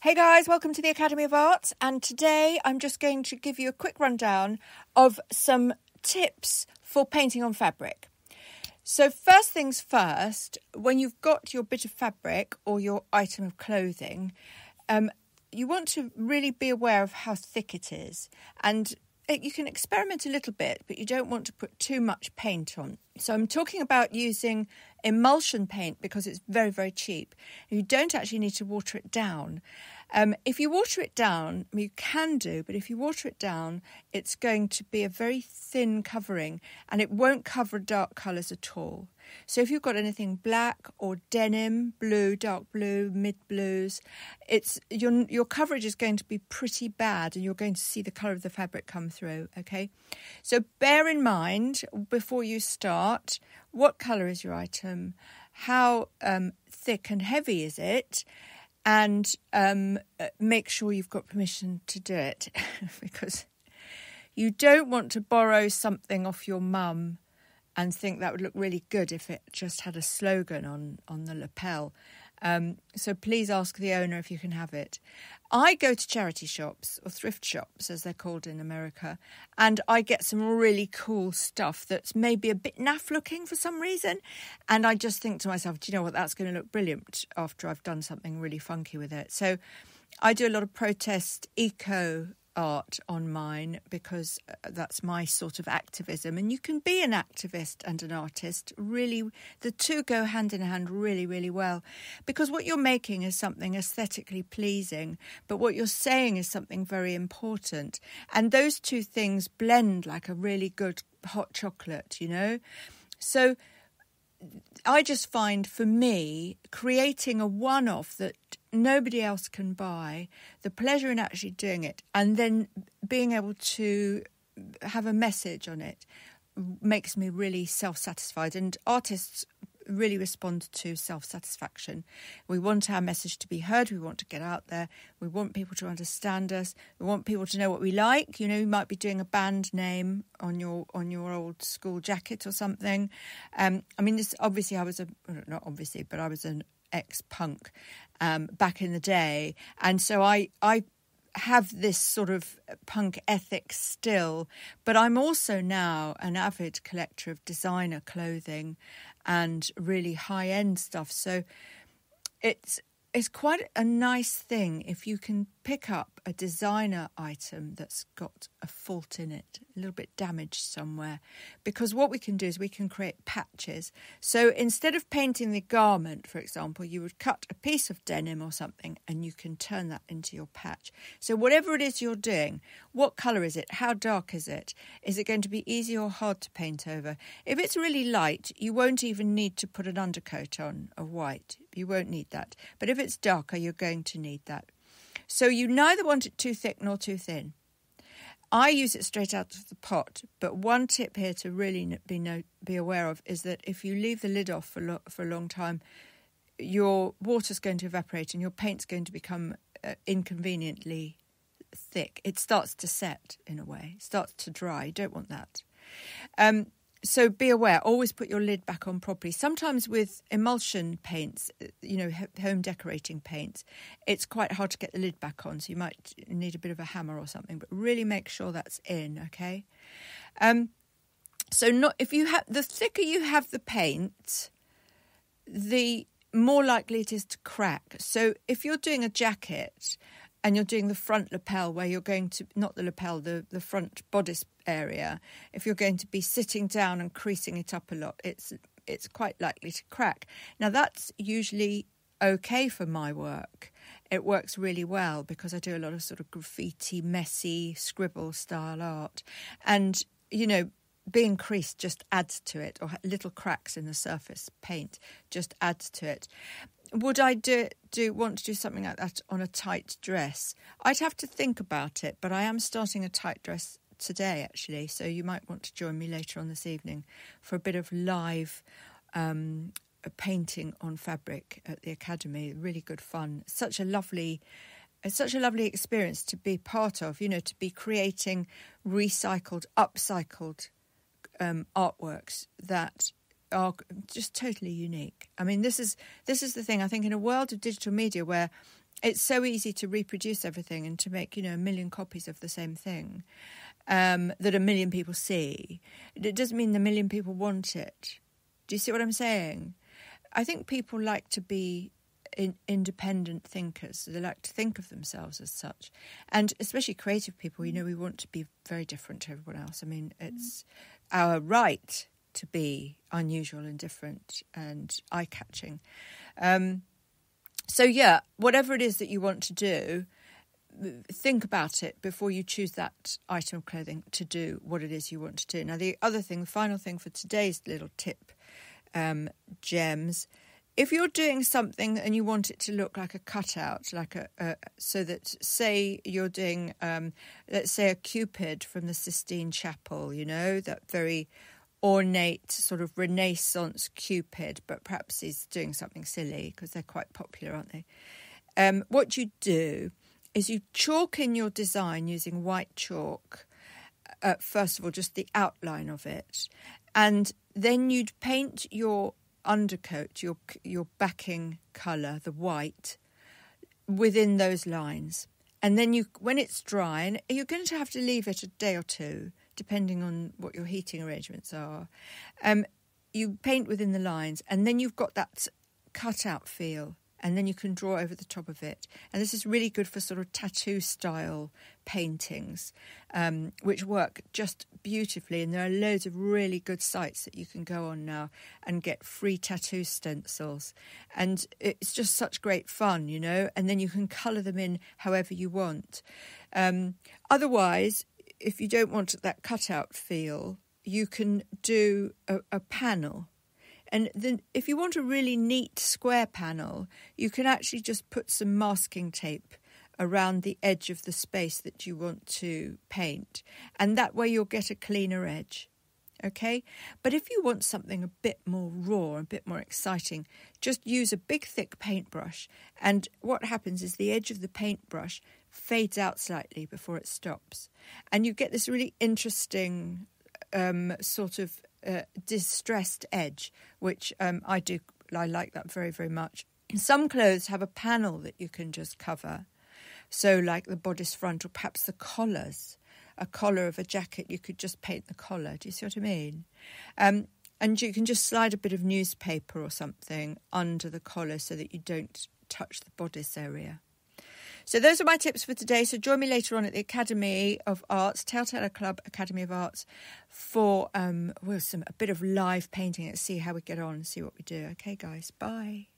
Hey guys, welcome to the Academy of Arts, and today I'm just going to give you a quick rundown of some tips for painting on fabric. So first things first, when you've got your bit of fabric or your item of clothing, you want to really be aware of how thick it is, and you can experiment a little bit, but you don't want to put too much paint on. So I'm talking about using emulsion paint because it's very, very cheap. You don't actually need to water it down. If you water it down, you can do, but if you water it down, it's going to be a very thin covering and it won't cover dark colours at all. So if you've got anything black or denim, blue, dark blue, mid blues, your coverage is going to be pretty bad and you're going to see the colour of the fabric come through, okay? So bear in mind before you start, what colour is your item? How thick and heavy is it? And make sure you've got permission to do it because you don't want to borrow something off your mum and think that would look really good if it just had a slogan on the lapel. So please ask the owner if you can have it. I go to charity shops or thrift shops, as they're called in America, and I get some really cool stuff that's maybe a bit naff looking for some reason. And I just think to myself, do you know what, that's going to look brilliant after I've done something really funky with it. So I do a lot of protest eco art on mine because that's my sort of activism, and you can be an activist and an artist. Really, the two go hand in hand really, really well, because what you're making is something aesthetically pleasing, but what you're saying is something very important, and those two things blend like a really good hot chocolate, you know. So I just find, for me, creating a one-off that nobody else can buy, the pleasure in actually doing it, and then being able to have a message on it makes me really self-satisfied. And artists really respond to self-satisfaction. We want our message to be heard. We want to get out there. We want people to understand us. We want people to know what we like. You know, you might be doing a band name on your old school jacket or something. I mean, this obviously I was an ex-punk back in the day, and so I have this sort of punk ethic still, but I'm also now an avid collector of designer clothing and really high-end stuff. So it's quite a nice thing if you can pick up a designer item that's got a fault in it, a little bit damaged somewhere, because what we can do is we can create patches. So instead of painting the garment, for example, you would cut a piece of denim or something and you can turn that into your patch. So whatever it is you're doing, what colour is it? How dark is it? Is it going to be easy or hard to paint over? If it's really light, you won't even need to put an undercoat on of white. You won't need that. But if it's darker, you're going to need that. So you neither want it too thick nor too thin. I use it straight out of the pot, but one tip here to really be aware of is that if you leave the lid off for a long time, your water's going to evaporate and your paint's going to become inconveniently thick. It starts to set in a way, it starts to dry. You don't want that. So be aware, always put your lid back on properly. Sometimes with emulsion paints, you know, home decorating paints, it's quite hard to get the lid back on, so you might need a bit of a hammer or something, but really make sure that's in, okay? The thicker you have the paint, the more likely it is to crack. So if you're doing a jacket and you're doing the front lapel where you're going to, not the lapel, the front bodice area, if you're going to be sitting down and creasing it up a lot, it's quite likely to crack. Now that's usually okay for my work. It works really well because I do a lot of sort of graffiti, messy, scribble style art. And, you know, being creased just adds to it, or little cracks in the surface paint just adds to it. Would I want to do something like that on a tight dress? I'd have to think about it, but I am starting a tight dress today, actually, so you might want to join me later on this evening for a bit of live painting on fabric at the Academy. Really good fun. It's such a lovely experience to be part of, you know, to be creating recycled, upcycled artworks that are just totally unique. I mean, this is the thing. I think in a world of digital media where it's so easy to reproduce everything and to make, a million copies of the same thing that a million people see. It doesn't mean the million people want it. Do you see what I'm saying? I think people like to be independent thinkers. They like to think of themselves as such. And especially creative people, we want to be very different to everyone else. I mean, it's our right to be unusual and different and eye-catching. So, yeah, whatever it is that you want to do, think about it before you choose that item of clothing to do what it is you want to do. Now, the final thing for today's little tip, gems, if you're doing something and you want it to look like a cutout, so that, say, you're doing, let's say, a Cupid from the Sistine Chapel, that very ornate sort of Renaissance Cupid, but perhaps he's doing something silly because they're quite popular, aren't they? What you do is you chalk in your design using white chalk, first of all, just the outline of it, and then you'd paint your undercoat, your backing colour, the white, within those lines. And then when it's dry, and you're going to have to leave it a day or two, depending on what your heating arrangements are, you paint within the lines, and then you've got that cut-out feel, and then you can draw over the top of it. And this is really good for sort of tattoo-style paintings, which work just beautifully. And there are loads of really good sites that you can go on now and get free tattoo stencils. And it's just such great fun, and then you can colour them in however you want. Otherwise, if you don't want that cutout feel, you can do a panel. And then if you want a really neat square panel, you can actually just put some masking tape around the edge of the space that you want to paint. And that way you'll get a cleaner edge. Okay? But if you want something a bit more raw, a bit more exciting, just use a big thick paintbrush. And what happens is the edge of the paintbrush fades out slightly before it stops. And you get this really interesting sort of distressed edge, which I like that very, very much. Some clothes have a panel that you can just cover. So like the bodice front, or perhaps the collars. A collar of a jacket, you could just paint the collar. Do you see what I mean? And you can just slide a bit of newspaper or something under the collar so that you don't touch the bodice area. So those are my tips for today. So join me later on at the Academy of Arts, Telltale Club Academy of Arts, for a bit of live painting. Let's see how we get on and see what we do. Okay, guys, bye.